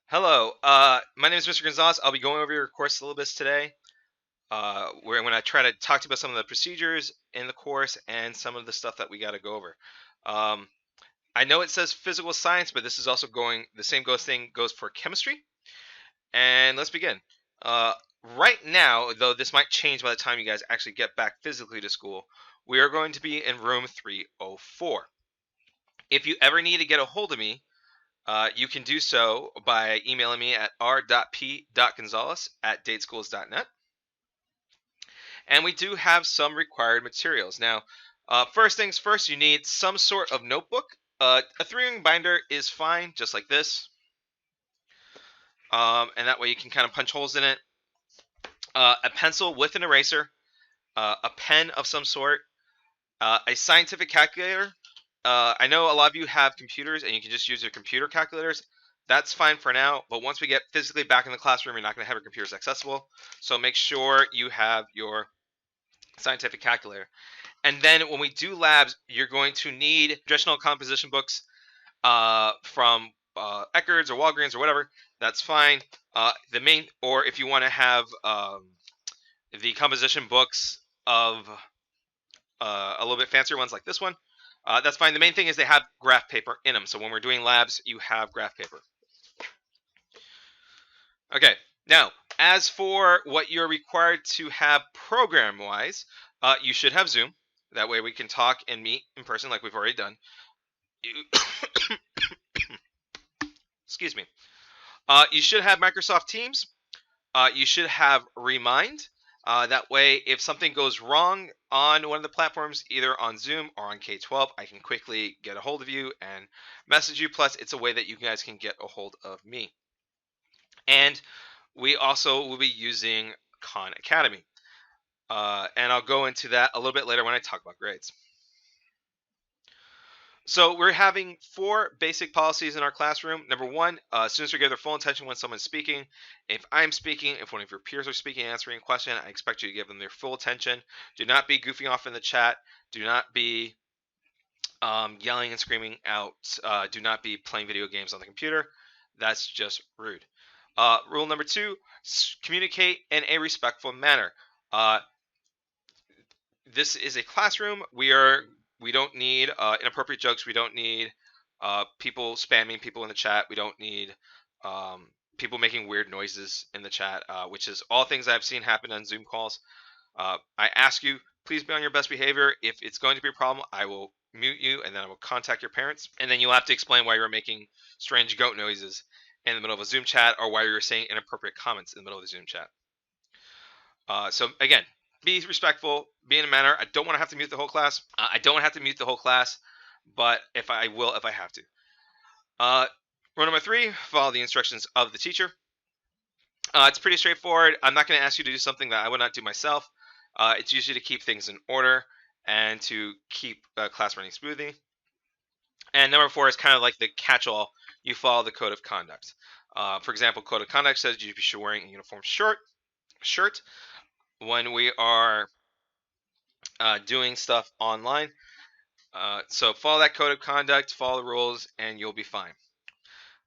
Hello, my name is Mr. Gonzalez. I'll be going over your course syllabus today. Where I'm going to try to talk to you about some of the procedures in the course and some of the stuff that we got to go over. Um, I know it says physical science, but this is also the same thing goes for chemistry. And let's begin. Uh, right now, though this might change by the time you guys actually get back physically to school, we are going to be in room 304. If you ever need to get a hold of me, you can do so by emailing me at r.p.gonzalez@dateschools.net. And we do have some required materials. Now, first things first, you need some sort of notebook. A 3-ring binder is fine, just like this. And that way you can kind of punch holes in it. A pencil with an eraser, a pen of some sort, a scientific calculator. I know a lot of you have computers and you can just use your computer calculators. That's fine for now, but once we get physically back in the classroom, you're not going to have your computers accessible. So make sure you have your scientific calculator. And then when we do labs, you're going to need nutritional composition books from Eckerd's or Walgreens or whatever. That's fine. Or if you want to have the composition books of a little bit fancier ones like this one, that's fine. The main thing is they have graph paper in them. So when we're doing labs, you have graph paper. Okay, now, as for what you're required to have program-wise, you should have Zoom. That way we can talk and meet in person like we've already done. Excuse me. You should have Microsoft Teams. You should have Remind. That way, if something goes wrong on one of the platforms, either on Zoom or on K12, I can quickly get a hold of you and message you. Plus, it's a way that you guys can get a hold of me. And we also will be using Khan Academy. And I'll go into that a little bit later when I talk about grades. So we're having 4 basic policies in our classroom. Number 1, students are given their full attention when someone's speaking. If I'm speaking, if one of your peers are speaking and answering a question, I expect you to give them their full attention. Do not be goofing off in the chat. Do not be yelling and screaming out. Do not be playing video games on the computer. That's just rude. Rule number 2, communicate in a respectful manner. This is a classroom. We don't need inappropriate jokes. We don't need people spamming people in the chat. We don't need people making weird noises in the chat, which is all things I've seen happen on Zoom calls. I ask you, please be on your best behavior. If it's going to be a problem, I will mute you, and then I will contact your parents. And then you'll have to explain why you're making strange goat noises in the middle of a Zoom chat, or why you're saying inappropriate comments in the middle of the Zoom chat. So again, be respectful, be in a manner. I don't want to have to mute the whole class. But if I have to. Rule number 3, follow the instructions of the teacher. It's pretty straightforward. I'm not going to ask you to do something that I would not do myself. It's usually to keep things in order and to keep class running smoothly. And number 4 is kind of like the catch-all. You follow the code of conduct. For example, code of conduct says you should be wearing a uniform shirt when we are doing stuff online. So follow that code of conduct, follow the rules, and you'll be fine.